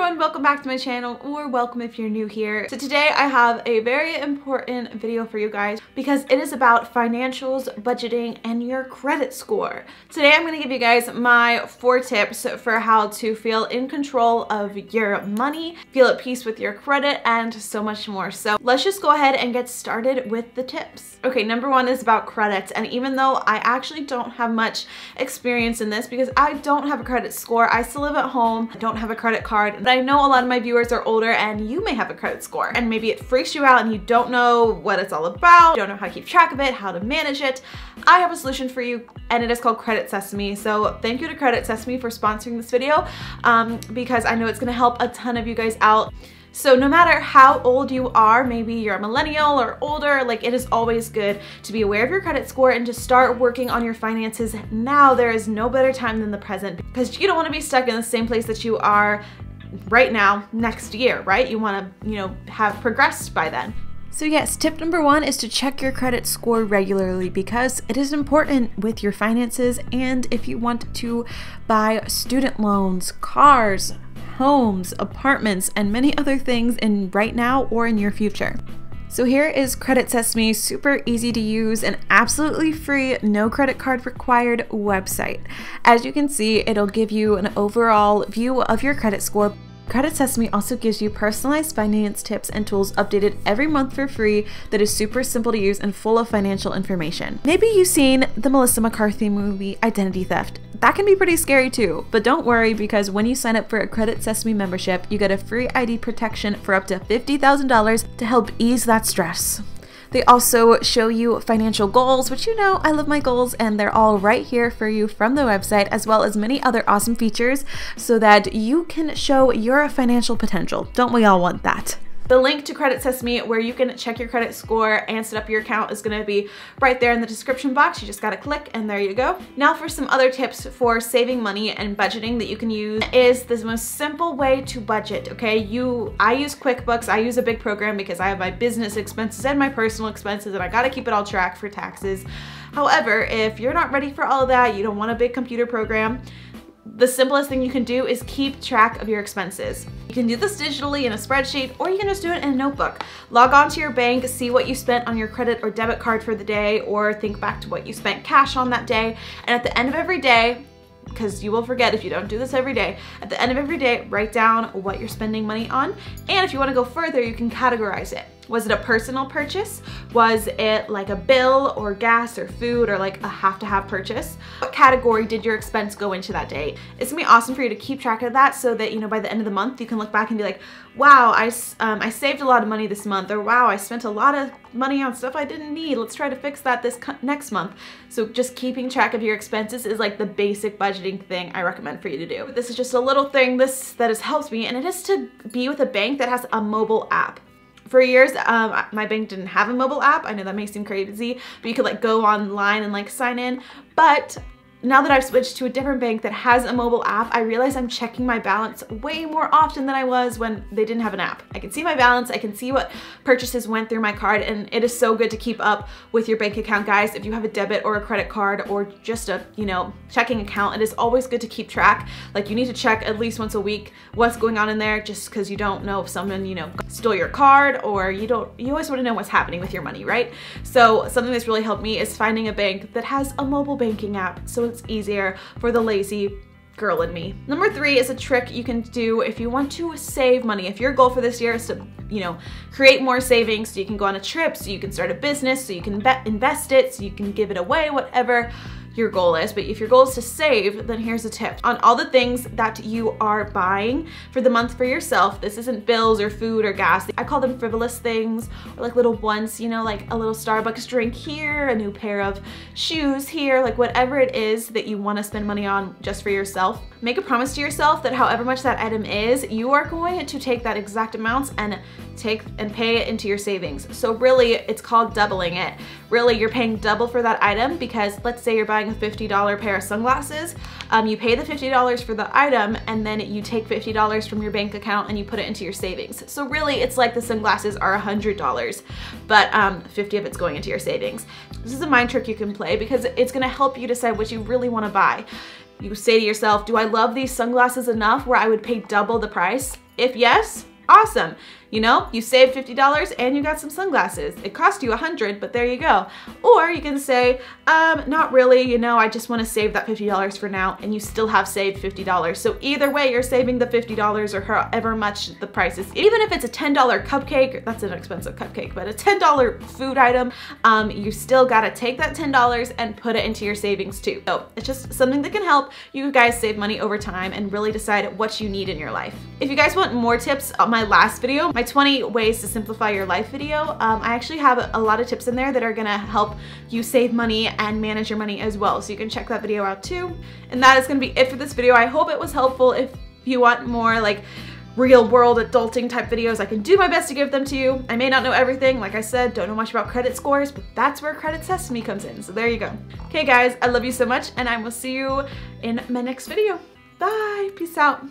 everyone, welcome back to my channel, or welcome if you're new here. So today I have a very important video for you guys because it is about financials, budgeting, and your credit score. Today I'm going to give you guys my 4 tips for how to feel in control of your money, feel at peace with your credit, and so much more. So let's just go ahead and get started with the tips. Okay, number 1 is about credit, and even though I actually don't have much experience in this because I don't have a credit score, I still live at home, I don't have a credit card, but I know a lot of my viewers are older and you may have a credit score and maybe it freaks you out and you don't know what it's all about, you don't know how to keep track of it, how to manage it. I have a solution for you and it is called Credit Sesame. So thank you to Credit Sesame for sponsoring this video because I know it's gonna help a ton of you guys out. So no matter how old you are, maybe you're a millennial or older, like it is always good to be aware of your credit score and to start working on your finances now. There is no better time than the present because you don't want to be stuck in the same place that you are right now next year, right? You want to, have progressed by then. So yes, tip number 1 is to check your credit score regularly because it is important with your finances and if you want to buy student loans, cars, homes, apartments, and many other things in right now or in your future. So here is Credit Sesame's super easy to use and absolutely free, no credit card required website. As you can see, it'll give you an overall view of your credit score. Credit Sesame also gives you personalized finance tips and tools updated every month for free that is super simple to use and full of financial information. Maybe you've seen the Melissa McCarthy movie Identity Theft. That can be pretty scary too, but don't worry because when you sign up for a Credit Sesame membership, you get a free ID protection for up to $50,000 to help ease that stress. They also show you financial goals, which you know I love my goals, and they're all right here for you from the website, as well as many other awesome features so that you can show your financial potential. Don't we all want that? The link to Credit Sesame where you can check your credit score and set up your account is going to be right there in the description box. You just got to click and there you go. Now for some other tips for saving money and budgeting that you can use is the most simple way to budget, okay? I use QuickBooks. I use a big program because I have my business expenses and my personal expenses and I got to keep it all tracked for taxes. However, if you're not ready for all of that, you don't want a big computer program, the simplest thing you can do is keep track of your expenses. You can do this digitally in a spreadsheet or you can just do it in a notebook. Log on to your bank, see what you spent on your credit or debit card for the day, or think back to what you spent cash on that day. And at the end of every day, because you will forget if you don't do this every day, at the end of every day, write down what you're spending money on. And if you want to go further, you can categorize it. Was it a personal purchase? Was it like a bill or gas or food or like a have-to-have purchase? What category did your expense go into that day? It's gonna be awesome for you to keep track of that so that, by the end of the month, you can look back and be like, wow, I saved a lot of money this month, or wow, I spent a lot of money on stuff I didn't need. Let's try to fix that this next month. So just keeping track of your expenses is like the basic budgeting thing I recommend for you to do. This is just a little thing that has helped me, and it is to be with a bank that has a mobile app. For years, my bank didn't have a mobile app. I know that may seem crazy, but you could like go online and like sign in. But now that I've switched to a different bank that has a mobile app, I realize I'm checking my balance way more often than I was when they didn't have an app. I can see my balance, I can see what purchases went through my card, and it is so good to keep up with your bank account, guys. If you have a debit or a credit card or just a, checking account, it is always good to keep track. Like you need to check at least once a week what's going on in there just because you don't know if someone, stole your card, or you always want to know what's happening with your money, right? So something that's really helped me is finding a bank that has a mobile banking app so it's easier for the lazy girl in me. Number 3 is a trick you can do if you want to save money. If your goal for this year is to, create more savings so you can go on a trip, so you can start a business, so you can invest it, so you can give it away, whatever your goal is. But if your goal is to save, then here's a tip. On all the things that you are buying for the month for yourself, this isn't bills or food or gas. I call them frivolous things, or like little ones, like a little Starbucks drink here, a new pair of shoes here, like whatever it is that you want to spend money on just for yourself. Make a promise to yourself that however much that item is, you are going to take that exact amount and pay it into your savings. So really, it's called doubling it. Really, you're paying double for that item because let's say you're buying a $50 pair of sunglasses. You pay the $50 for the item and then you take $50 from your bank account and you put it into your savings. So really, it's like the sunglasses are $100, but 50 of it's going into your savings. This is a mind trick you can play because it's gonna help you decide what you really wanna buy. You say to yourself, do I love these sunglasses enough where I would pay double the price? If yes, awesome. You know, you saved $50 and you got some sunglasses. It cost you $100, but there you go. Or you can say, not really, you know, I just want to save that $50 for now, and you still have saved $50. So either way, you're saving the $50 or however much the price is. Even if it's a $10 cupcake, that's an expensive cupcake, but a $10 food item, you still gotta take that $10 and put it into your savings too. So it's just something that can help you guys save money over time and really decide what you need in your life. If you guys want more tips on my last video, my 20 ways to simplify your life video, I actually have a lot of tips in there that are gonna help you save money and manage your money as well. So you can check that video out too. And that is gonna be it for this video. I hope it was helpful. If you want more like real world adulting type videos, I can do my best to give them to you. I may not know everything. Like I said, don't know much about credit scores, but that's where Credit Sesame comes in. So there you go. Okay guys, I love you so much, and I will see you in my next video. Bye, peace out.